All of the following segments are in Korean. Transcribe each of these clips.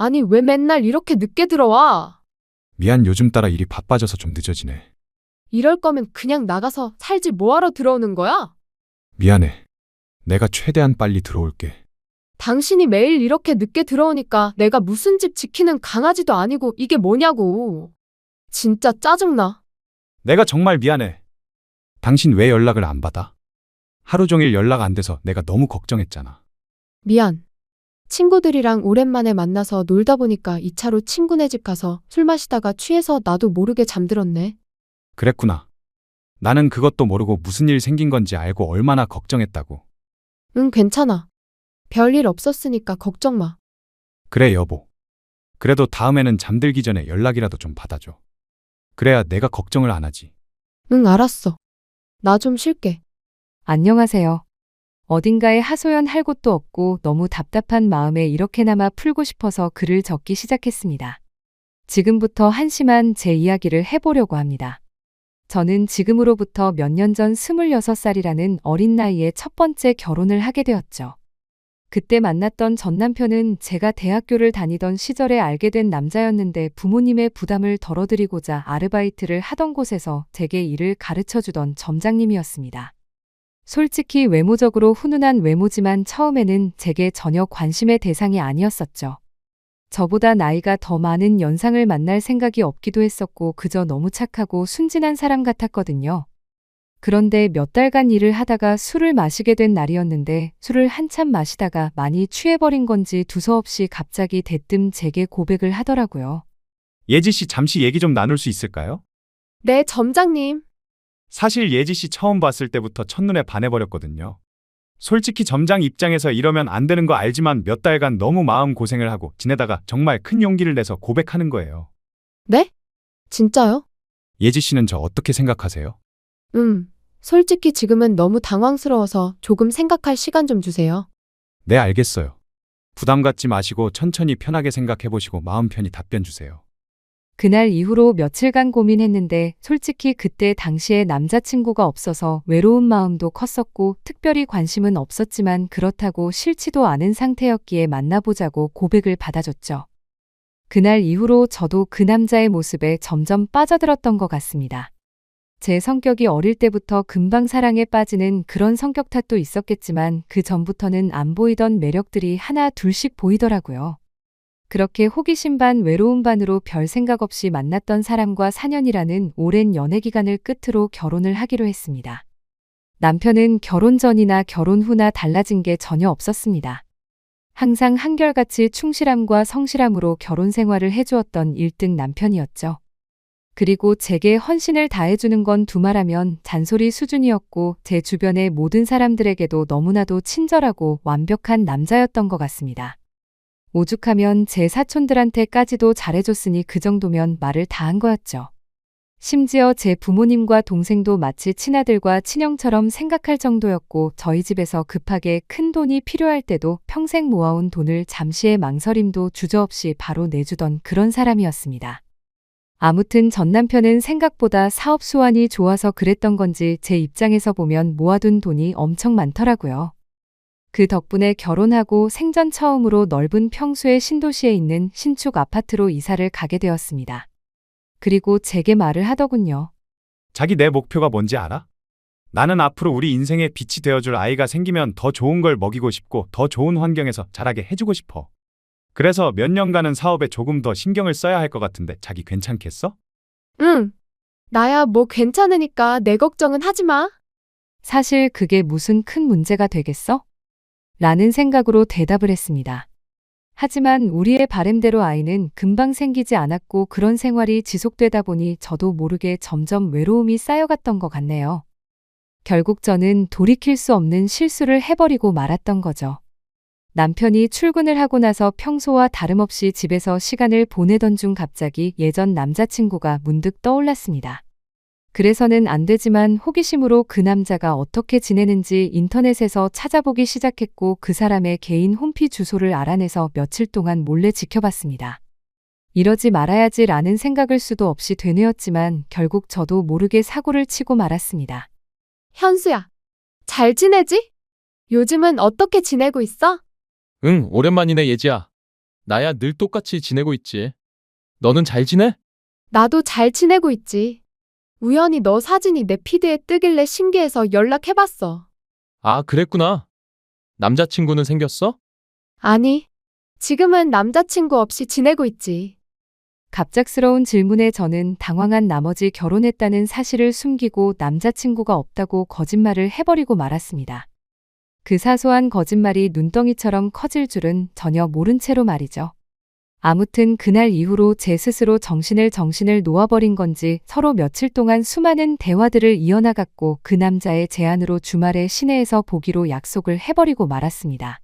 아니, 왜 맨날 이렇게 늦게 들어와? 미안, 요즘 따라 일이 바빠져서 좀 늦어지네. 이럴 거면 그냥 나가서 살지 뭐하러 들어오는 거야? 미안해. 내가 최대한 빨리 들어올게. 당신이 매일 이렇게 늦게 들어오니까 내가 무슨 집 지키는 강아지도 아니고 이게 뭐냐고. 진짜 짜증나. 내가 정말 미안해. 당신 왜 연락을 안 받아? 하루 종일 연락 안 돼서 내가 너무 걱정했잖아. 미안. 친구들이랑 오랜만에 만나서 놀다 보니까 2차로 친구네 집 가서 술 마시다가 취해서 나도 모르게 잠들었네. 그랬구나. 나는 그것도 모르고 무슨 일 생긴 건지 알고 얼마나 걱정했다고. 응, 괜찮아. 별일 없었으니까 걱정 마. 그래, 여보. 그래도 다음에는 잠들기 전에 연락이라도 좀 받아줘. 그래야 내가 걱정을 안 하지. 응, 알았어. 나 좀 쉴게. 안녕하세요. 어딘가에 하소연할 곳도 없고 너무 답답한 마음에 이렇게나마 풀고 싶어서 글을 적기 시작했습니다. 지금부터 한심한 제 이야기를 해보려고 합니다. 저는 지금으로부터 몇 년 전 26살이라는 어린 나이에 첫 번째 결혼을 하게 되었죠. 그때 만났던 전 남편은 제가 대학교를 다니던 시절에 알게 된 남자였는데 부모님의 부담을 덜어드리고자 아르바이트를 하던 곳에서 제게 일을 가르쳐주던 점장님이었습니다. 솔직히 외모적으로 훈훈한 외모지만 처음에는 제게 전혀 관심의 대상이 아니었었죠. 저보다 나이가 더 많은 연상을 만날 생각이 없기도 했었고 그저 너무 착하고 순진한 사람 같았거든요. 그런데 몇 달간 일을 하다가 술을 마시게 된 날이었는데 술을 한참 마시다가 많이 취해버린 건지 두서없이 갑자기 대뜸 제게 고백을 하더라고요. 예지 씨, 잠시 얘기 좀 나눌 수 있을까요? 네, 점장님. 사실 예지 씨 처음 봤을 때부터 첫눈에 반해버렸거든요. 솔직히 점장 입장에서 이러면 안 되는 거 알지만 몇 달간 너무 마음 고생을 하고 지내다가 정말 큰 용기를 내서 고백하는 거예요. 네? 진짜요? 예지 씨는 저 어떻게 생각하세요? 솔직히 지금은 너무 당황스러워서 조금 생각할 시간 좀 주세요. 네, 알겠어요. 부담 갖지 마시고 천천히 편하게 생각해 보시고 마음 편히 답변 주세요. 그날 이후로 며칠간 고민했는데 솔직히 그때 당시에 남자친구가 없어서 외로운 마음도 컸었고 특별히 관심은 없었지만 그렇다고 싫지도 않은 상태였기에 만나보자고 고백을 받아줬죠. 그날 이후로 저도 그 남자의 모습에 점점 빠져들었던 것 같습니다. 제 성격이 어릴 때부터 금방 사랑에 빠지는 그런 성격 탓도 있었겠지만 그 전부터는 안 보이던 매력들이 하나 둘씩 보이더라고요. 그렇게 호기심 반 외로움 반으로 별 생각 없이 만났던 사람과 4년이라는 오랜 연애 기간을 끝으로 결혼을 하기로 했습니다. 남편은 결혼 전이나 결혼 후나 달라진 게 전혀 없었습니다. 항상 한결같이 충실함과 성실함으로 결혼 생활을 해주었던 1등 남편이었죠. 그리고 제게 헌신을 다해주는 건 두말하면 잔소리 수준이었고 제 주변의 모든 사람들에게도 너무나도 친절하고 완벽한 남자였던 것 같습니다. 오죽하면 제 사촌들한테까지도 잘해줬으니 그 정도면 말을 다 한 거였죠. 심지어 제 부모님과 동생도 마치 친아들과 친형처럼 생각할 정도였고 저희 집에서 급하게 큰 돈이 필요할 때도 평생 모아온 돈을 잠시의 망설임도 주저없이 바로 내주던 그런 사람이었습니다. 아무튼 전 남편은 생각보다 사업 수완이 좋아서 그랬던 건지 제 입장에서 보면 모아둔 돈이 엄청 많더라고요. 그 덕분에 결혼하고 생전 처음으로 넓은 평수의 신도시에 있는 신축 아파트로 이사를 가게 되었습니다. 그리고 제게 말을 하더군요. 자기 내 목표가 뭔지 알아? 나는 앞으로 우리 인생의 빛이 되어줄 아이가 생기면 더 좋은 걸 먹이고 싶고 더 좋은 환경에서 자라게 해주고 싶어. 그래서 몇 년간은 사업에 조금 더 신경을 써야 할 것 같은데 자기 괜찮겠어? 응. 나야 뭐 괜찮으니까 내 걱정은 하지 마. 사실 그게 무슨 큰 문제가 되겠어? 라는 생각으로 대답을 했습니다. 하지만 우리의 바램대로 아이는 금방 생기지 않았고 그런 생활이 지속되다 보니 저도 모르게 점점 외로움이 쌓여갔던 것 같네요. 결국 저는 돌이킬 수 없는 실수를 해버리고 말았던 거죠. 남편이 출근을 하고 나서 평소와 다름없이 집에서 시간을 보내던 중 갑자기 예전 남자친구가 문득 떠올랐습니다. 그래서는 안 되지만 호기심으로 그 남자가 어떻게 지내는지 인터넷에서 찾아보기 시작했고 그 사람의 개인 홈피 주소를 알아내서 며칠 동안 몰래 지켜봤습니다. 이러지 말아야지라는 생각을 수도 없이 되뇌었지만 결국 저도 모르게 사고를 치고 말았습니다. 현수야, 잘 지내지? 요즘은 어떻게 지내고 있어? 응, 오랜만이네, 예지야. 나야 늘 똑같이 지내고 있지. 너는 잘 지내? 나도 잘 지내고 있지. 우연히 너 사진이 내 피드에 뜨길래 신기해서 연락해봤어. 아, 그랬구나. 남자친구는 생겼어? 아니, 지금은 남자친구 없이 지내고 있지. 갑작스러운 질문에 저는 당황한 나머지 결혼했다는 사실을 숨기고 남자친구가 없다고 거짓말을 해버리고 말았습니다. 그 사소한 거짓말이 눈덩이처럼 커질 줄은 전혀 모른 채로 말이죠. 아무튼 그날 이후로 제 스스로 정신을 놓아버린 건지 서로 며칠 동안 수많은 대화들을 이어나갔고 그 남자의 제안으로 주말에 시내에서 보기로 약속을 해버리고 말았습니다.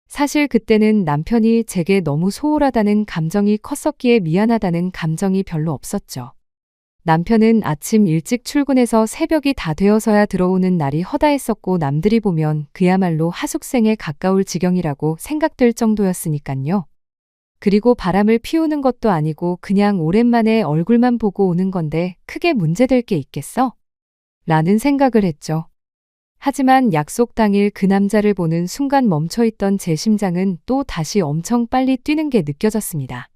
사실 그때는 남편이 제게 너무 소홀하다는 감정이 컸었기에 미안하다는 감정이 별로 없었죠. 남편은 아침 일찍 출근해서 새벽이 다 되어서야 들어오는 날이 허다했었고 남들이 보면 그야말로 하숙생에 가까울 지경이라고 생각될 정도였으니깐요. 그리고 바람을 피우는 것도 아니고 그냥 오랜만에 얼굴만 보고 오는 건데 크게 문제될 게 있겠어? 라는 생각을 했죠. 하지만 약속 당일 그 남자를 보는 순간 멈춰있던 제 심장은 또 다시 엄청 빨리 뛰는 게 느껴졌습니다.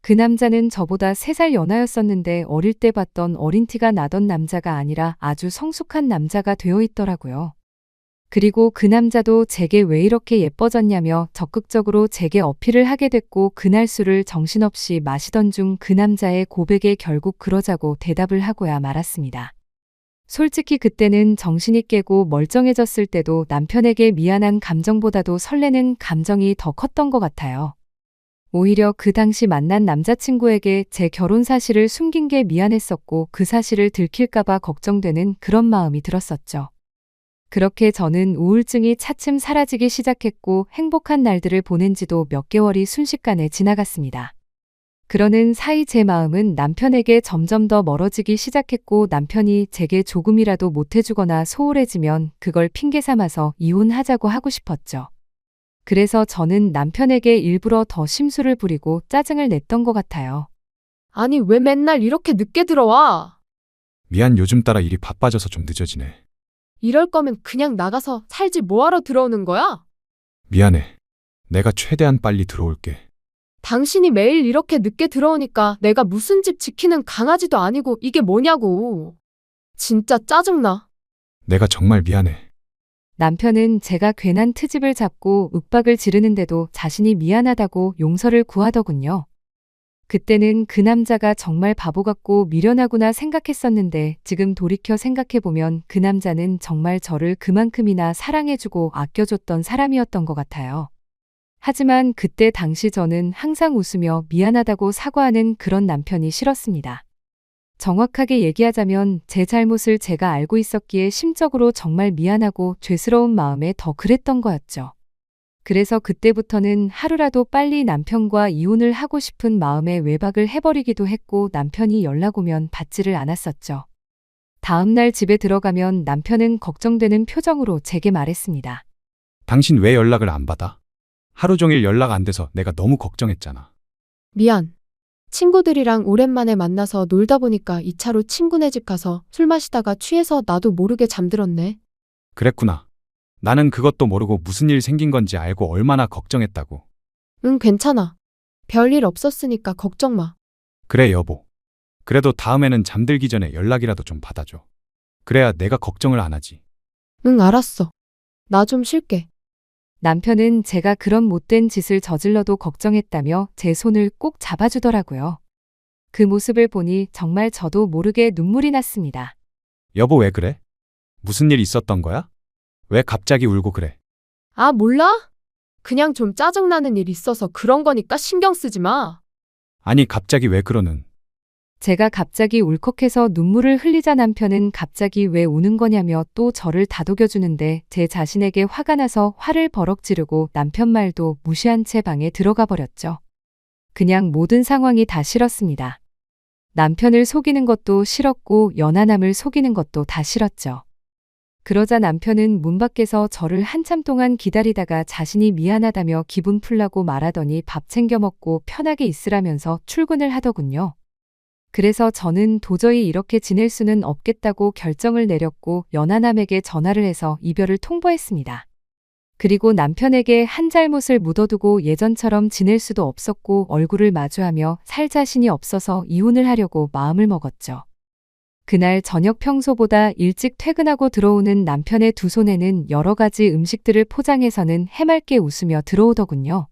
그 남자는 저보다 3살 연하였었는데 어릴 때 봤던 어린 티가 나던 남자가 아니라 아주 성숙한 남자가 되어 있더라고요. 그리고 그 남자도 제게 왜 이렇게 예뻐졌냐며 적극적으로 제게 어필을 하게 됐고 그날 술을 정신없이 마시던 중 그 남자의 고백에 결국 그러자고 대답을 하고야 말았습니다. 솔직히 그때는 정신이 깨고 멀쩡해졌을 때도 남편에게 미안한 감정보다도 설레는 감정이 더 컸던 것 같아요. 오히려 그 당시 만난 남자친구에게 제 결혼 사실을 숨긴 게 미안했었고 그 사실을 들킬까봐 걱정되는 그런 마음이 들었었죠. 그렇게 저는 우울증이 차츰 사라지기 시작했고 행복한 날들을 보낸 지도 몇 개월이 순식간에 지나갔습니다. 그러는 사이 제 마음은 남편에게 점점 더 멀어지기 시작했고 남편이 제게 조금이라도 못해주거나 소홀해지면 그걸 핑계 삼아서 이혼하자고 하고 싶었죠. 그래서 저는 남편에게 일부러 더 심술을 부리고 짜증을 냈던 것 같아요. 아니, 왜 맨날 이렇게 늦게 들어와? 미안, 요즘 따라 일이 바빠져서 좀 늦어지네. 이럴 거면 그냥 나가서 살지 뭐하러 들어오는 거야? 미안해. 내가 최대한 빨리 들어올게. 당신이 매일 이렇게 늦게 들어오니까 내가 무슨 집 지키는 강아지도 아니고 이게 뭐냐고. 진짜 짜증나. 내가 정말 미안해. 남편은 제가 괜한 트집을 잡고 윽박을 지르는데도 자신이 미안하다고 용서를 구하더군요. 그때는 그 남자가 정말 바보 같고 미련하구나 생각했었는데 지금 돌이켜 생각해보면 그 남자는 정말 저를 그만큼이나 사랑해주고 아껴줬던 사람이었던 것 같아요. 하지만 그때 당시 저는 항상 웃으며 미안하다고 사과하는 그런 남편이 싫었습니다. 정확하게 얘기하자면 제 잘못을 제가 알고 있었기에 심적으로 정말 미안하고 죄스러운 마음에 더 그랬던 거였죠. 그래서 그때부터는 하루라도 빨리 남편과 이혼을 하고 싶은 마음에 외박을 해버리기도 했고 남편이 연락 오면 받지를 않았었죠. 다음날 집에 들어가면 남편은 걱정되는 표정으로 제게 말했습니다. 당신 왜 연락을 안 받아? 하루 종일 연락 안 돼서 내가 너무 걱정했잖아. 미안. 친구들이랑 오랜만에 만나서 놀다 보니까 2차로 친구네 집 가서 술 마시다가 취해서 나도 모르게 잠들었네. 그랬구나. 나는 그것도 모르고 무슨 일 생긴 건지 알고 얼마나 걱정했다고. 응, 괜찮아. 별일 없었으니까 걱정 마. 그래, 여보. 그래도 다음에는 잠들기 전에 연락이라도 좀 받아줘. 그래야 내가 걱정을 안 하지. 응, 알았어. 나 좀 쉴게. 남편은 제가 그런 못된 짓을 저질러도 걱정했다며 제 손을 꼭 잡아주더라고요. 그 모습을 보니 정말 저도 모르게 눈물이 났습니다. 여보, 왜 그래? 무슨 일 있었던 거야? 왜 갑자기 울고 그래? 아, 몰라? 그냥 좀 짜증나는 일 있어서 그런 거니까 신경 쓰지 마. 아니, 갑자기 왜 그러는? 제가 갑자기 울컥해서 눈물을 흘리자 남편은 갑자기 왜 우는 거냐며 또 저를 다독여주는데 제 자신에게 화가 나서 화를 버럭 지르고 남편 말도 무시한 채 방에 들어가 버렸죠. 그냥 모든 상황이 다 싫었습니다. 남편을 속이는 것도 싫었고 연하남을 속이는 것도 다 싫었죠. 그러자 남편은 문 밖에서 저를 한참 동안 기다리다가 자신이 미안하다며 기분 풀라고 말하더니 밥 챙겨 먹고 편하게 있으라면서 출근을 하더군요. 그래서 저는 도저히 이렇게 지낼 수는 없겠다고 결정을 내렸고 연하남에게 전화를 해서 이별을 통보했습니다. 그리고 남편에게 한 잘못을 묻어두고 예전처럼 지낼 수도 없었고 얼굴을 마주하며 살 자신이 없어서 이혼을 하려고 마음을 먹었죠. 그날 저녁 평소보다 일찍 퇴근하고 들어오는 남편의 두 손에는 여러 가지 음식들을 포장해서는 해맑게 웃으며 들어오더군요.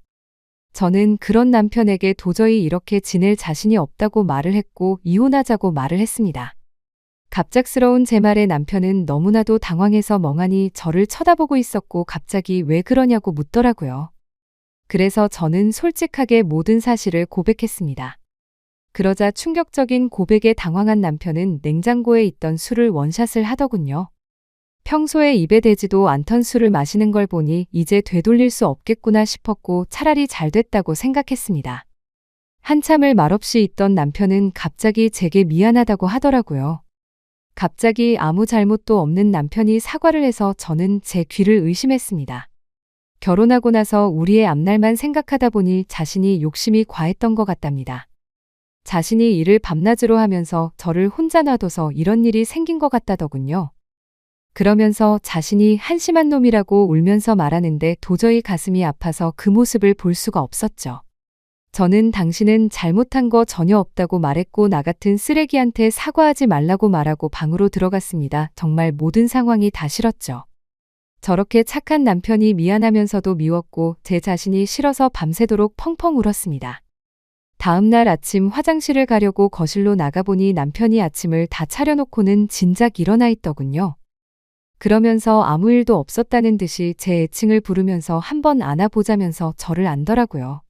저는 그런 남편에게 도저히 이렇게 지낼 자신이 없다고 말을 했고 이혼하자고 말을 했습니다. 갑작스러운 제 말에 남편은 너무나도 당황해서 멍하니 저를 쳐다보고 있었고 갑자기 왜 그러냐고 묻더라고요. 그래서 저는 솔직하게 모든 사실을 고백했습니다. 그러자 충격적인 고백에 당황한 남편은 냉장고에 있던 술을 원샷을 하더군요. 평소에 입에 대지도 않던 술을 마시는 걸 보니 이제 되돌릴 수 없겠구나 싶었고 차라리 잘 됐다고 생각했습니다. 한참을 말없이 있던 남편은 갑자기 제게 미안하다고 하더라고요. 갑자기 아무 잘못도 없는 남편이 사과를 해서 저는 제 귀를 의심했습니다. 결혼하고 나서 우리의 앞날만 생각하다 보니 자신이 욕심이 과했던 것 같답니다. 자신이 일을 밤낮으로 하면서 저를 혼자 놔둬서 이런 일이 생긴 것 같다더군요. 그러면서 자신이 한심한 놈이라고 울면서 말하는데 도저히 가슴이 아파서 그 모습을 볼 수가 없었죠. 저는 당신은 잘못한 거 전혀 없다고 말했고 나 같은 쓰레기한테 사과하지 말라고 말하고 방으로 들어갔습니다. 정말 모든 상황이 다 싫었죠. 저렇게 착한 남편이 미안하면서도 미웠고 제 자신이 싫어서 밤새도록 펑펑 울었습니다. 다음 날 아침 화장실을 가려고 거실로 나가보니 남편이 아침을 다 차려놓고는 진작 일어나 있더군요. 그러면서 아무 일도 없었다는 듯이 제 애칭을 부르면서 한번 안아보자면서 저를 안더라고요.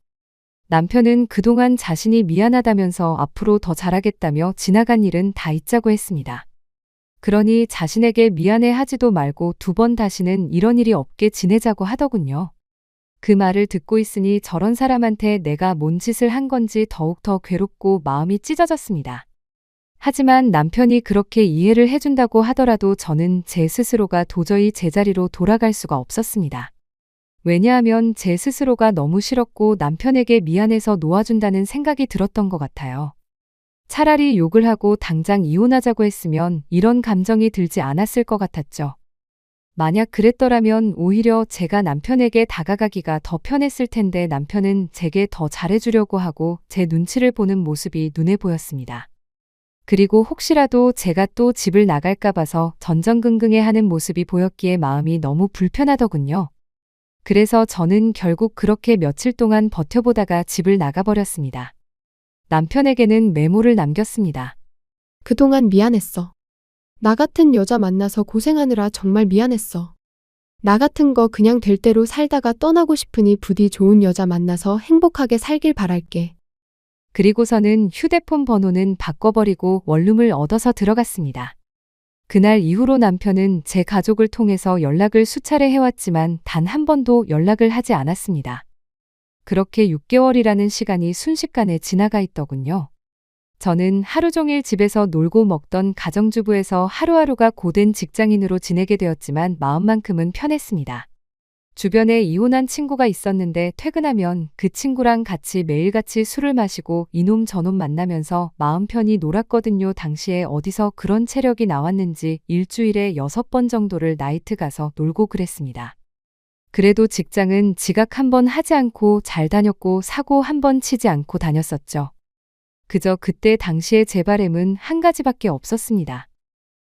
남편은 그동안 자신이 미안하다면서 앞으로 더 잘하겠다며 지나간 일은 다 잊자고 했습니다. 그러니 자신에게 미안해 하지도 말고 두 번 다시는 이런 일이 없게 지내자고 하더군요. 그 말을 듣고 있으니 저런 사람한테 내가 뭔 짓을 한 건지 더욱 더 괴롭고 마음이 찢어졌습니다. 하지만 남편이 그렇게 이해를 해준다고 하더라도 저는 제 스스로가 도저히 제자리로 돌아갈 수가 없었습니다. 왜냐하면 제 스스로가 너무 싫었고 남편에게 미안해서 놓아준다는 생각이 들었던 것 같아요. 차라리 욕을 하고 당장 이혼하자고 했으면 이런 감정이 들지 않았을 것 같았죠. 만약 그랬더라면 오히려 제가 남편에게 다가가기가 더 편했을 텐데 남편은 제게 더 잘해주려고 하고 제 눈치를 보는 모습이 눈에 보였습니다. 그리고 혹시라도 제가 또 집을 나갈까 봐서 전전긍긍해하는 모습이 보였기에 마음이 너무 불편하더군요. 그래서 저는 결국 그렇게 며칠 동안 버텨보다가 집을 나가버렸습니다. 남편에게는 메모를 남겼습니다. 그동안 미안했어. 나 같은 여자 만나서 고생하느라 정말 미안했어. 나 같은 거 그냥 될 대로 살다가 떠나고 싶으니 부디 좋은 여자 만나서 행복하게 살길 바랄게. 그리고서는 휴대폰 번호는 바꿔버리고 원룸을 얻어서 들어갔습니다. 그날 이후로 남편은 제 가족을 통해서 연락을 수차례 해왔지만 단 한 번도 연락을 하지 않았습니다. 그렇게 6개월이라는 시간이 순식간에 지나가 있더군요. 저는 하루 종일 집에서 놀고 먹던 가정주부에서 하루하루가 고된 직장인으로 지내게 되었지만 마음만큼은 편했습니다. 주변에 이혼한 친구가 있었는데 퇴근하면 그 친구랑 같이 매일같이 술을 마시고 이놈 저놈 만나면서 마음 편히 놀았거든요. 당시에 어디서 그런 체력이 나왔는지 일주일에 6번 정도를 나이트 가서 놀고 그랬습니다. 그래도 직장은 지각 한 번 하지 않고 잘 다녔고 사고 한 번 치지 않고 다녔었죠. 그저 그때 당시의 제 바람은 한 가지밖에 없었습니다.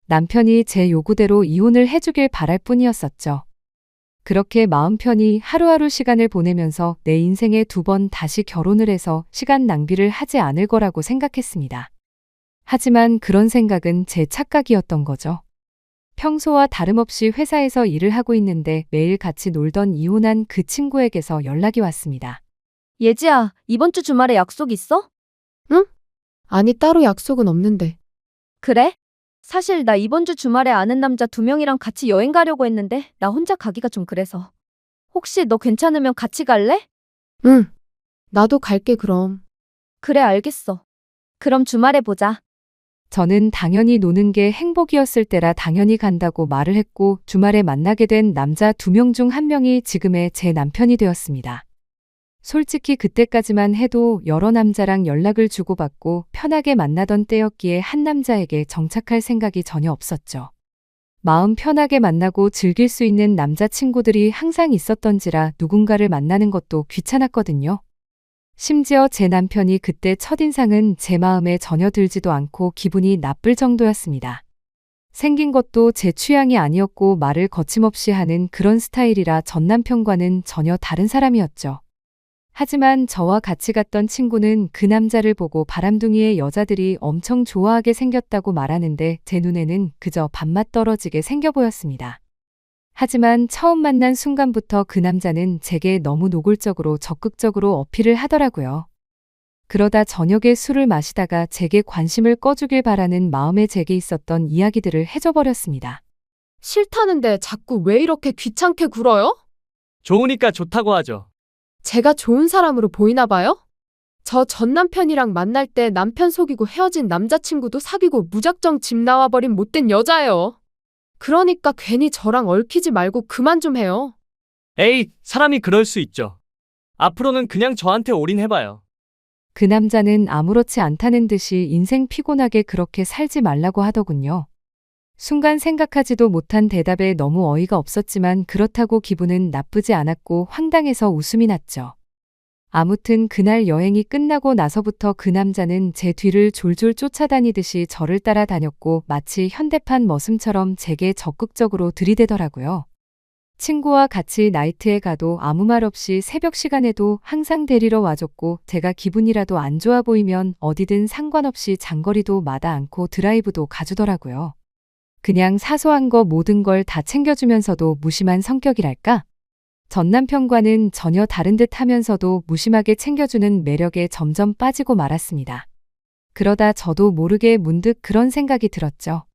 남편이 제 요구대로 이혼을 해주길 바랄 뿐이었었죠. 그렇게 마음 편히 하루하루 시간을 보내면서 내 인생에 2번 다시 결혼을 해서 시간 낭비를 하지 않을 거라고 생각했습니다. 하지만 그런 생각은 제 착각이었던 거죠. 평소와 다름없이 회사에서 일을 하고 있는데 매일 같이 놀던 이혼한 그 친구에게서 연락이 왔습니다. 예지야, 이번 주 주말에 약속 있어? 아니 따로 약속은 없는데. 그래? 사실 나 이번 주 주말에 아는 남자 2명이랑 같이 여행 가려고 했는데 나 혼자 가기가 좀 그래서. 혹시 너 괜찮으면 같이 갈래? 응. 나도 갈게 그럼. 그래, 알겠어. 그럼 주말에 보자. 저는 당연히 노는 게 행복이었을 때라 당연히 간다고 말을 했고 주말에 만나게 된 남자 2명 중 1명이 지금의 제 남편이 되었습니다. 솔직히 그때까지만 해도 여러 남자랑 연락을 주고받고 편하게 만나던 때였기에 한 남자에게 정착할 생각이 전혀 없었죠. 마음 편하게 만나고 즐길 수 있는 남자친구들이 항상 있었던지라 누군가를 만나는 것도 귀찮았거든요. 심지어 제 남편이 그때 첫인상은 제 마음에 전혀 들지도 않고 기분이 나쁠 정도였습니다. 생긴 것도 제 취향이 아니었고 말을 거침없이 하는 그런 스타일이라 전 남편과는 전혀 다른 사람이었죠. 하지만 저와 같이 갔던 친구는 그 남자를 보고 바람둥이의 여자들이 엄청 좋아하게 생겼다고 말하는데 제 눈에는 그저 밥맛 떨어지게 생겨 보였습니다. 하지만 처음 만난 순간부터 그 남자는 제게 너무 노골적으로 적극적으로 어필을 하더라고요. 그러다 저녁에 술을 마시다가 제게 관심을 꺼주길 바라는 마음에 제게 있었던 이야기들을 해줘버렸습니다. 싫다는데 자꾸 왜 이렇게 귀찮게 굴어요? 좋으니까 좋다고 하죠. 제가 좋은 사람으로 보이나 봐요? 저 전 남편이랑 만날 때 남편 속이고 헤어진 남자친구도 사귀고 무작정 집 나와버린 못된 여자예요. 그러니까 괜히 저랑 얽히지 말고 그만 좀 해요. 에이, 사람이 그럴 수 있죠. 앞으로는 그냥 저한테 올인해봐요. 그 남자는 아무렇지 않다는 듯이 인생 피곤하게 그렇게 살지 말라고 하더군요. 순간 생각하지도 못한 대답에 너무 어이가 없었지만 그렇다고 기분은 나쁘지 않았고 황당해서 웃음이 났죠. 아무튼 그날 여행이 끝나고 나서부터 그 남자는 제 뒤를 졸졸 쫓아다니듯이 저를 따라다녔고 마치 현대판 머슴처럼 제게 적극적으로 들이대더라고요. 친구와 같이 나이트에 가도 아무 말 없이 새벽 시간에도 항상 데리러 와줬고 제가 기분이라도 안 좋아 보이면 어디든 상관없이 장거리도 마다 않고 드라이브도 가주더라고요. 그냥 사소한 거 모든 걸 다 챙겨주면서도 무심한 성격이랄까? 전 남편과는 전혀 다른 듯 하면서도 무심하게 챙겨주는 매력에 점점 빠지고 말았습니다. 그러다 저도 모르게 문득 그런 생각이 들었죠.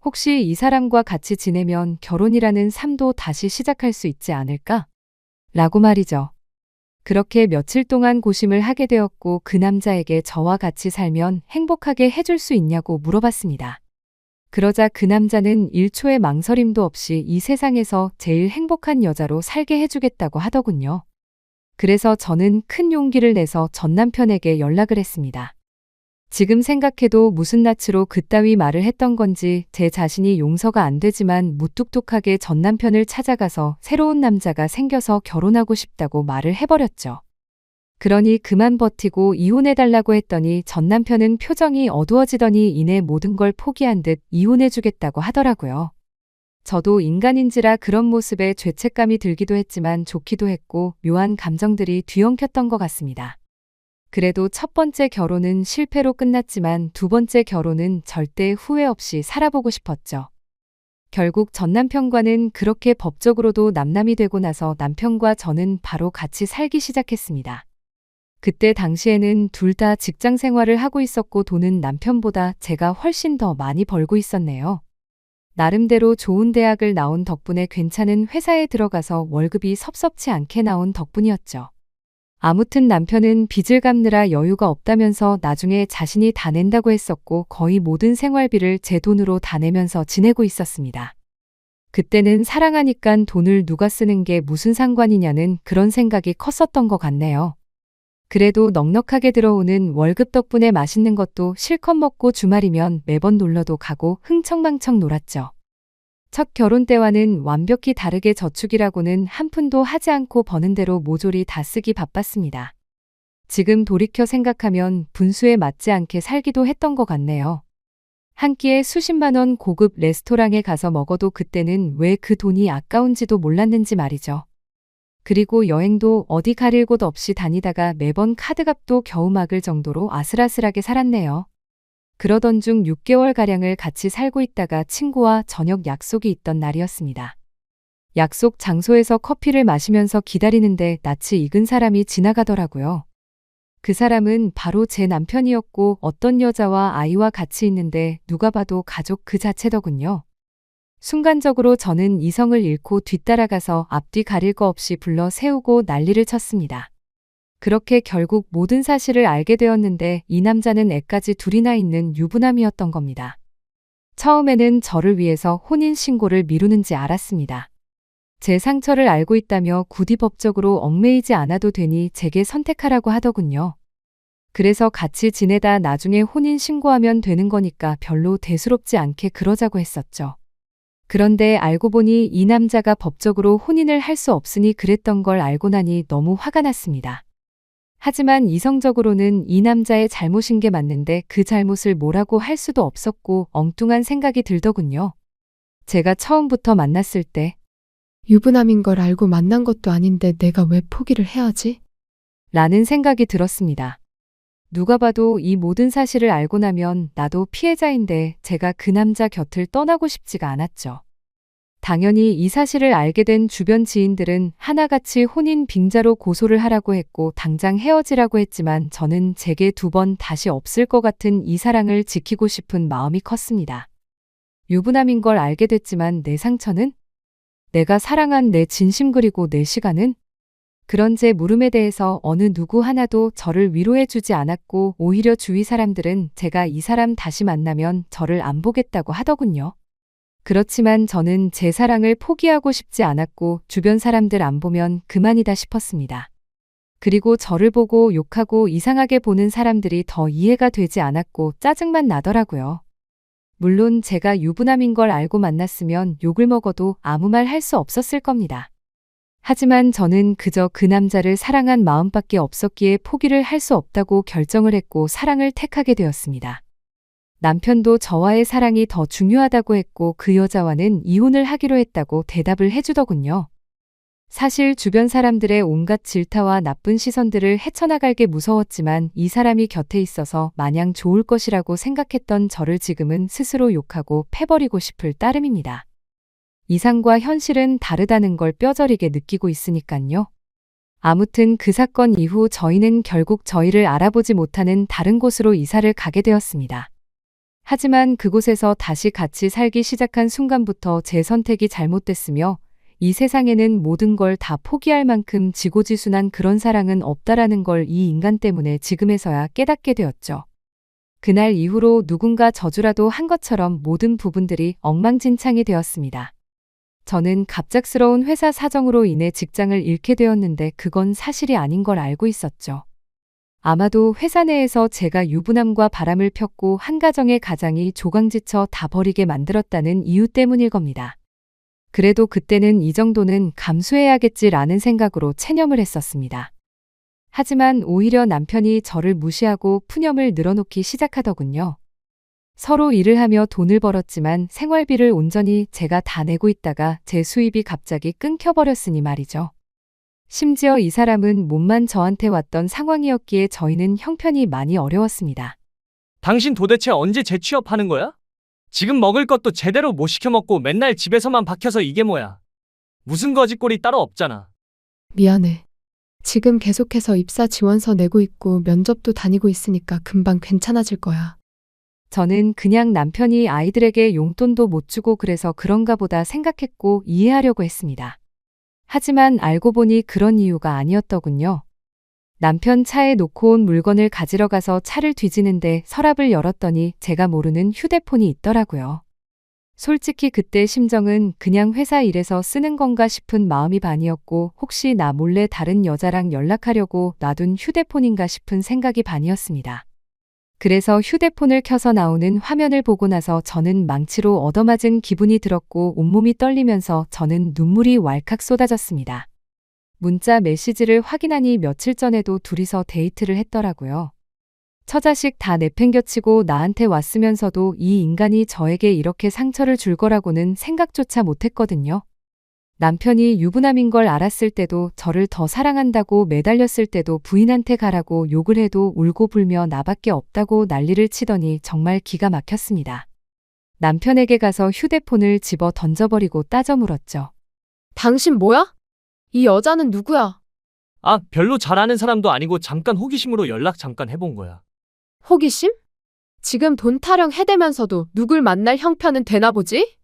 혹시 이 사람과 같이 지내면 결혼이라는 삶도 다시 시작할 수 있지 않을까? 라고 말이죠. 그렇게 며칠 동안 고심을 하게 되었고 그 남자에게 저와 같이 살면 행복하게 해줄 수 있냐고 물어봤습니다. 그러자 그 남자는 1초의 망설임도 없이 이 세상에서 제일 행복한 여자로 살게 해주겠다고 하더군요. 그래서 저는 큰 용기를 내서 전 남편에게 연락을 했습니다. 지금 생각해도 무슨 낯으로 그따위 말을 했던 건지 제 자신이 용서가 안 되지만 무뚝뚝하게 전 남편을 찾아가서 새로운 남자가 생겨서 결혼하고 싶다고 말을 해버렸죠. 그러니 그만 버티고 이혼해달라고 했더니 전 남편은 표정이 어두워지더니 이내 모든 걸 포기한 듯 이혼해주겠다고 하더라고요. 저도 인간인지라 그런 모습에 죄책감이 들기도 했지만 좋기도 했고 묘한 감정들이 뒤엉켰던 것 같습니다. 그래도 첫 번째 결혼은 실패로 끝났지만 두 번째 결혼은 절대 후회 없이 살아보고 싶었죠. 결국 전 남편과는 그렇게 법적으로도 남남이 되고 나서 남편과 저는 바로 같이 살기 시작했습니다. 그때 당시에는 둘 다 직장 생활을 하고 있었고 돈은 남편보다 제가 훨씬 더 많이 벌고 있었네요. 나름대로 좋은 대학을 나온 덕분에 괜찮은 회사에 들어가서 월급이 섭섭치 않게 나온 덕분이었죠. 아무튼 남편은 빚을 갚느라 여유가 없다면서 나중에 자신이 다 낸다고 했었고 거의 모든 생활비를 제 돈으로 다 내면서 지내고 있었습니다. 그때는 사랑하니깐 돈을 누가 쓰는 게 무슨 상관이냐는 그런 생각이 컸었던 것 같네요. 그래도 넉넉하게 들어오는 월급 덕분에 맛있는 것도 실컷 먹고 주말이면 매번 놀러도 가고 흥청망청 놀았죠. 첫 결혼 때와는 완벽히 다르게 저축이라고는 한 푼도 하지 않고 버는 대로 모조리 다 쓰기 바빴습니다. 지금 돌이켜 생각하면 분수에 맞지 않게 살기도 했던 것 같네요. 한 끼에 수십만 원 고급 레스토랑에 가서 먹어도 그때는 왜 그 돈이 아까운지도 몰랐는지 말이죠. 그리고 여행도 어디 가릴 곳 없이 다니다가 매번 카드값도 겨우 막을 정도로 아슬아슬하게 살았네요. 그러던 중 6개월가량을 같이 살고 있다가 친구와 저녁 약속이 있던 날이었습니다. 약속 장소에서 커피를 마시면서 기다리는데 낯이 익은 사람이 지나가더라고요. 그 사람은 바로 제 남편이었고 어떤 여자와 아이와 같이 있는데 누가 봐도 가족 그 자체더군요. 순간적으로 저는 이성을 잃고 뒤따라가서 앞뒤 가릴 거 없이 불러 세우고 난리를 쳤습니다. 그렇게 결국 모든 사실을 알게 되었는데 이 남자는 애까지 둘이나 있는 유부남이었던 겁니다. 처음에는 저를 위해서 혼인신고를 미루는지 알았습니다. 제 상처를 알고 있다며 굳이 법적으로 얽매이지 않아도 되니 제게 선택하라고 하더군요. 그래서 같이 지내다 나중에 혼인신고하면 되는 거니까 별로 대수롭지 않게 그러자고 했었죠. 그런데 알고 보니 이 남자가 법적으로 혼인을 할 수 없으니 그랬던 걸 알고 나니 너무 화가 났습니다. 하지만 이성적으로는 이 남자의 잘못인 게 맞는데 그 잘못을 뭐라고 할 수도 없었고 엉뚱한 생각이 들더군요. 제가 처음부터 만났을 때 유부남인 걸 알고 만난 것도 아닌데 내가 왜 포기를 해야지? 라는 생각이 들었습니다. 누가 봐도 이 모든 사실을 알고 나면 나도 피해자인데 제가 그 남자 곁을 떠나고 싶지가 않았죠. 당연히 이 사실을 알게 된 주변 지인들은 하나같이 혼인 빙자로 고소를 하라고 했고 당장 헤어지라고 했지만 저는 제게 2번 다시 없을 것 같은 이 사랑을 지키고 싶은 마음이 컸습니다. 유부남인 걸 알게 됐지만 내 상처는? 내가 사랑한 내 진심 그리고 내 시간은? 그런 제 물음에 대해서 어느 누구 하나도 저를 위로해주지 않았고 오히려 주위 사람들은 제가 이 사람 다시 만나면 저를 안 보겠다고 하더군요. 그렇지만 저는 제 사랑을 포기하고 싶지 않았고 주변 사람들 안 보면 그만이다 싶었습니다. 그리고 저를 보고 욕하고 이상하게 보는 사람들이 더 이해가 되지 않았고 짜증만 나더라고요. 물론 제가 유부남인 걸 알고 만났으면 욕을 먹어도 아무 말 할 수 없었을 겁니다. 하지만 저는 그저 그 남자를 사랑한 마음밖에 없었기에 포기를 할 수 없다고 결정을 했고 사랑을 택하게 되었습니다. 남편도 저와의 사랑이 더 중요하다고 했고 그 여자와는 이혼을 하기로 했다고 대답을 해주더군요. 사실 주변 사람들의 온갖 질타와 나쁜 시선들을 헤쳐나갈게 무서웠지만 이 사람이 곁에 있어서 마냥 좋을 것이라고 생각했던 저를 지금은 스스로 욕하고 패버리고 싶을 따름입니다. 이상과 현실은 다르다는 걸 뼈저리게 느끼고 있으니깐요. 아무튼 그 사건 이후 저희는 결국 저희를 알아보지 못하는 다른 곳으로 이사를 가게 되었습니다. 하지만 그곳에서 다시 같이 살기 시작한 순간부터 제 선택이 잘못됐으며 이 세상에는 모든 걸 다 포기할 만큼 지고지순한 그런 사랑은 없다라는 걸 이 인간 때문에 지금에서야 깨닫게 되었죠. 그날 이후로 누군가 저주라도 한 것처럼 모든 부분들이 엉망진창이 되었습니다. 저는 갑작스러운 회사 사정으로 인해 직장을 잃게 되었는데 그건 사실이 아닌 걸 알고 있었죠. 아마도 회사 내에서 제가 유부남과 바람을 폈고 한 가정의 가장이 조강지쳐 다 버리게 만들었다는 이유 때문일 겁니다. 그래도 그때는 이 정도는 감수해야겠지라는 생각으로 체념을 했었습니다. 하지만 오히려 남편이 저를 무시하고 푸념을 늘어놓기 시작하더군요. 서로 일을 하며 돈을 벌었지만 생활비를 온전히 제가 다 내고 있다가 제 수입이 갑자기 끊겨버렸으니 말이죠. 심지어 이 사람은 몸만 저한테 왔던 상황이었기에 저희는 형편이 많이 어려웠습니다. 당신 도대체 언제 재취업하는 거야? 지금 먹을 것도 제대로 못 시켜 먹고 맨날 집에서만 박혀서 이게 뭐야? 무슨 거짓골이 따로 없잖아. 미안해. 지금 계속해서 입사 지원서 내고 있고 면접도 다니고 있으니까 금방 괜찮아질 거야. 저는 그냥 남편이 아이들에게 용돈도 못 주고 그래서 그런가 보다 생각했고 이해하려고 했습니다. 하지만 알고 보니 그런 이유가 아니었더군요. 남편 차에 놓고 온 물건을 가지러 가서 차를 뒤지는데 서랍을 열었더니 제가 모르는 휴대폰이 있더라고요. 솔직히 그때 심정은 그냥 회사 일에서 쓰는 건가 싶은 마음이 반이었고 혹시 나 몰래 다른 여자랑 연락하려고 놔둔 휴대폰인가 싶은 생각이 반이었습니다. 그래서 휴대폰을 켜서 나오는 화면을 보고 나서 저는 망치로 얻어맞은 기분이 들었고 온몸이 떨리면서 저는 눈물이 왈칵 쏟아졌습니다. 문자 메시지를 확인하니 며칠 전에도 둘이서 데이트를 했더라고요. 처자식 다 내팽겨치고 나한테 왔으면서도 이 인간이 저에게 이렇게 상처를 줄 거라고는 생각조차 못했거든요. 남편이 유부남인 걸 알았을 때도 저를 더 사랑한다고 매달렸을 때도 부인한테 가라고 욕을 해도 울고 불며 나밖에 없다고 난리를 치더니 정말 기가 막혔습니다. 남편에게 가서 휴대폰을 집어 던져버리고 따져 물었죠. 당신 뭐야? 이 여자는 누구야? 아, 별로 잘 아는 사람도 아니고 잠깐 호기심으로 연락 잠깐 해본 거야. 호기심? 지금 돈 타령 해대면서도 누굴 만날 형편은 되나 보지?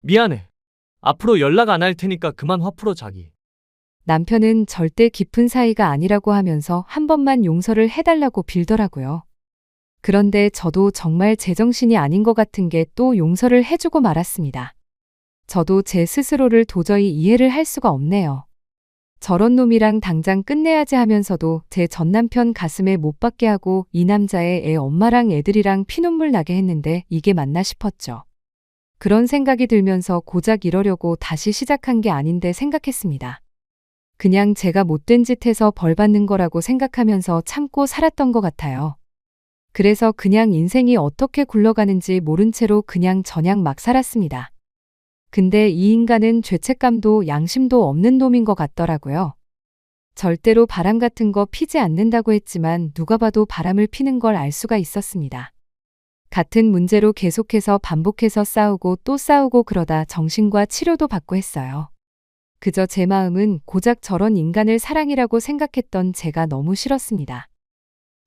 미안해. 앞으로 연락 안 할 테니까 그만 화 풀어 자기. 남편은 절대 깊은 사이가 아니라고 하면서 한 번만 용서를 해달라고 빌더라고요. 그런데 저도 정말 제정신이 아닌 것 같은 게 또 용서를 해주고 말았습니다. 저도 제 스스로를 도저히 이해를 할 수가 없네요. 저런 놈이랑 당장 끝내야지 하면서도 제 전남편 가슴에 못 박게 하고 이 남자의 애 엄마랑 애들이랑 피눈물 나게 했는데 이게 맞나 싶었죠. 그런 생각이 들면서 고작 이러려고 다시 시작한 게 아닌데 생각했습니다. 그냥 제가 못된 짓 해서 벌 받는 거라고 생각하면서 참고 살았던 것 같아요. 그래서 그냥 인생이 어떻게 굴러가는지 모른 채로 그냥 저냥 막 살았습니다. 근데 이 인간은 죄책감도 양심도 없는 놈인 것 같더라고요. 절대로 바람 같은 거 피지 않는다고 했지만 누가 봐도 바람을 피는 걸 알 수가 있었습니다. 같은 문제로 계속해서 반복해서 싸우고 또 싸우고 그러다 정신과 치료도 받고 했어요. 그저 제 마음은 고작 저런 인간을 사랑이라고 생각했던 제가 너무 싫었습니다.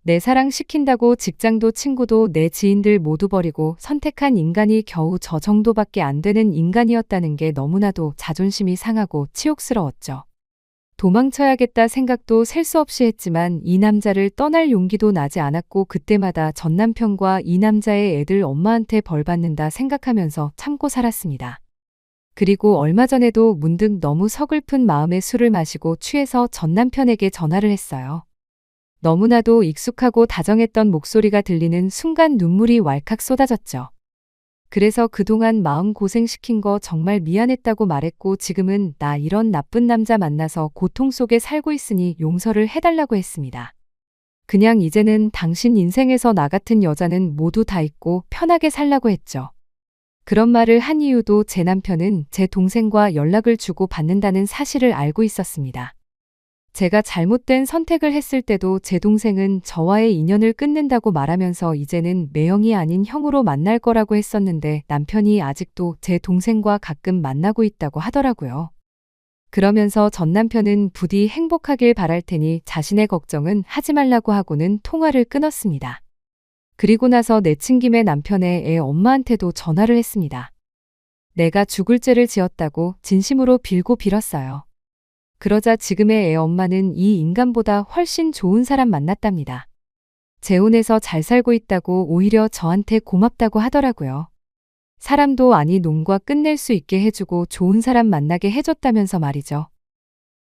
내 사랑 시킨다고 직장도 친구도 내 지인들 모두 버리고 선택한 인간이 겨우 저 정도밖에 안 되는 인간이었다는 게 너무나도 자존심이 상하고 치욕스러웠죠. 도망쳐야겠다 생각도 셀 수 없이 했지만 이 남자를 떠날 용기도 나지 않았고 그때마다 전 남편과 이 남자의 애들 엄마한테 벌 받는다 생각하면서 참고 살았습니다. 그리고 얼마 전에도 문득 너무 서글픈 마음에 술을 마시고 취해서 전 남편에게 전화를 했어요. 너무나도 익숙하고 다정했던 목소리가 들리는 순간 눈물이 왈칵 쏟아졌죠. 그래서 그동안 마음 고생시킨 거 정말 미안했다고 말했고 지금은 나 이런 나쁜 남자 만나서 고통 속에 살고 있으니 용서를 해달라고 했습니다. 그냥 이제는 당신 인생에서 나 같은 여자는 모두 다 있고 편하게 살라고 했죠. 그런 말을 한 이유도 제 남편은 제 동생과 연락을 주고 받는다는 사실을 알고 있었습니다. 제가 잘못된 선택을 했을 때도 제 동생은 저와의 인연을 끊는다고 말하면서 이제는 매형이 아닌 형으로 만날 거라고 했었는데 남편이 아직도 제 동생과 가끔 만나고 있다고 하더라고요. 그러면서 전 남편은 부디 행복하길 바랄 테니 자신의 걱정은 하지 말라고 하고는 통화를 끊었습니다. 그리고 나서 내친 김에 남편의 애 엄마한테도 전화를 했습니다. 내가 죽을 죄를 지었다고 진심으로 빌고 빌었어요. 그러자 지금의 애 엄마는 이 인간보다 훨씬 좋은 사람 만났답니다. 재혼해서 잘 살고 있다고 오히려 저한테 고맙다고 하더라고요. 사람도 아니 놈과 끝낼 수 있게 해주고 좋은 사람 만나게 해줬다면서 말이죠.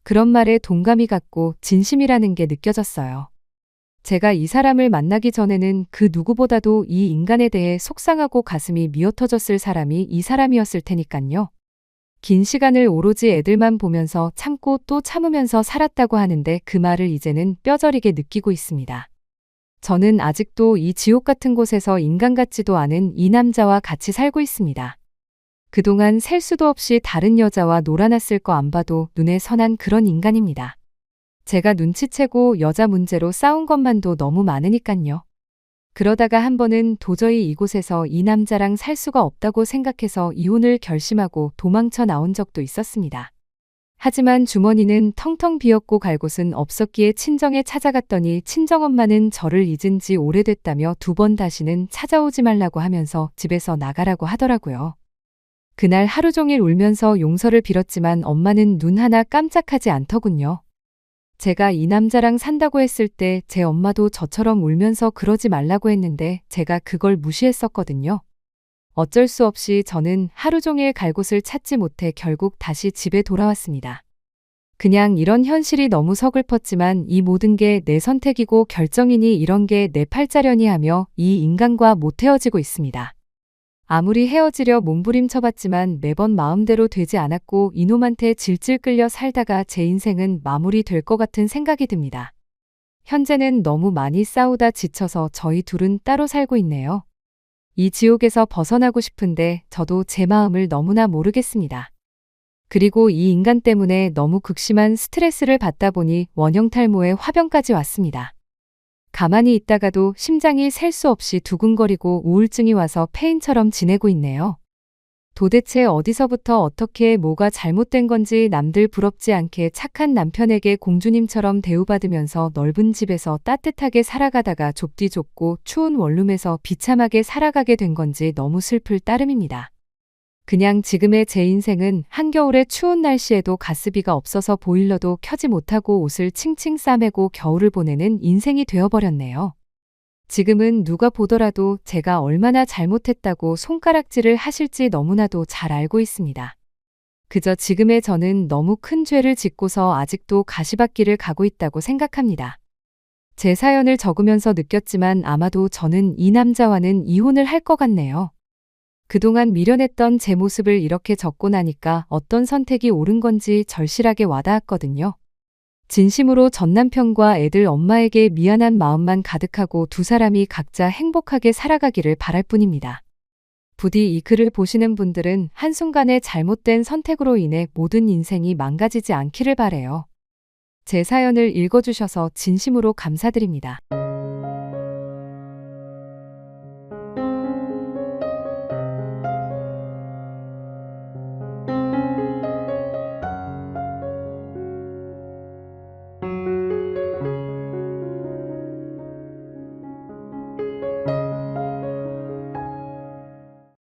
그런 말에 동감이 갔고 진심이라는 게 느껴졌어요. 제가 이 사람을 만나기 전에는 그 누구보다도 이 인간에 대해 속상하고 가슴이 미어터졌을 사람이 이 사람이었을 테니깐요. 긴 시간을 오로지 애들만 보면서 참고 또 참으면서 살았다고 하는데 그 말을 이제는 뼈저리게 느끼고 있습니다. 저는 아직도 이 지옥 같은 곳에서 인간 같지도 않은 이 남자와 같이 살고 있습니다. 그동안 셀 수도 없이 다른 여자와 놀아났을 거 안 봐도 눈에 선한 그런 인간입니다. 제가 눈치채고 여자 문제로 싸운 것만도 너무 많으니깐요. 그러다가 한 번은 도저히 이곳에서 이 남자랑 살 수가 없다고 생각해서 이혼을 결심하고 도망쳐 나온 적도 있었습니다. 하지만 주머니는 텅텅 비었고 갈 곳은 없었기에 친정에 찾아갔더니 친정엄마는 저를 잊은 지 오래됐다며 2번 다시는 찾아오지 말라고 하면서 집에서 나가라고 하더라고요. 그날 하루 종일 울면서 용서를 빌었지만 엄마는 눈 하나 깜짝하지 않더군요. 제가 이 남자랑 산다고 했을 때 제 엄마도 저처럼 울면서 그러지 말라고 했는데 제가 그걸 무시했었거든요. 어쩔 수 없이 저는 하루 종일 갈 곳을 찾지 못해 결국 다시 집에 돌아왔습니다. 그냥 이런 현실이 너무 서글펐지만 이 모든 게 내 선택이고 결정이니 이런 게 내 팔자려니 하며 이 인간과 못 헤어지고 있습니다. 아무리 헤어지려 몸부림쳐봤지만 매번 마음대로 되지 않았고 이놈한테 질질 끌려 살다가 제 인생은 마무리될 것 같은 생각이 듭니다. 현재는 너무 많이 싸우다 지쳐서 저희 둘은 따로 살고 있네요. 이 지옥에서 벗어나고 싶은데 저도 제 마음을 너무나 모르겠습니다. 그리고 이 인간 때문에 너무 극심한 스트레스를 받다 보니 원형 탈모에 화병까지 왔습니다. 가만히 있다가도 심장이 셀 수 없이 두근거리고 우울증이 와서 폐인처럼 지내고 있네요. 도대체 어디서부터 어떻게 뭐가 잘못된 건지 남들 부럽지 않게 착한 남편에게 공주님처럼 대우받으면서 넓은 집에서 따뜻하게 살아가다가 좁디 좁고 추운 원룸에서 비참하게 살아가게 된 건지 너무 슬플 따름입니다. 그냥 지금의 제 인생은 한겨울의 추운 날씨에도 가스비가 없어서 보일러도 켜지 못하고 옷을 칭칭 싸매고 겨울을 보내는 인생이 되어버렸네요. 지금은 누가 보더라도 제가 얼마나 잘못했다고 손가락질을 하실지 너무나도 잘 알고 있습니다. 그저 지금의 저는 너무 큰 죄를 짓고서 아직도 가시밭길을 가고 있다고 생각합니다. 제 사연을 적으면서 느꼈지만 아마도 저는 이 남자와는 이혼을 할 것 같네요. 그동안 미련했던 제 모습을 이렇게 적고 나니까 어떤 선택이 옳은 건지 절실하게 와닿았거든요. 진심으로 전 남편과 애들 엄마에게 미안한 마음만 가득하고 두 사람이 각자 행복하게 살아가기를 바랄 뿐입니다. 부디 이 글을 보시는 분들은 한순간의 잘못된 선택으로 인해 모든 인생이 망가지지 않기를 바래요. 제 사연을 읽어주셔서 진심으로 감사드립니다.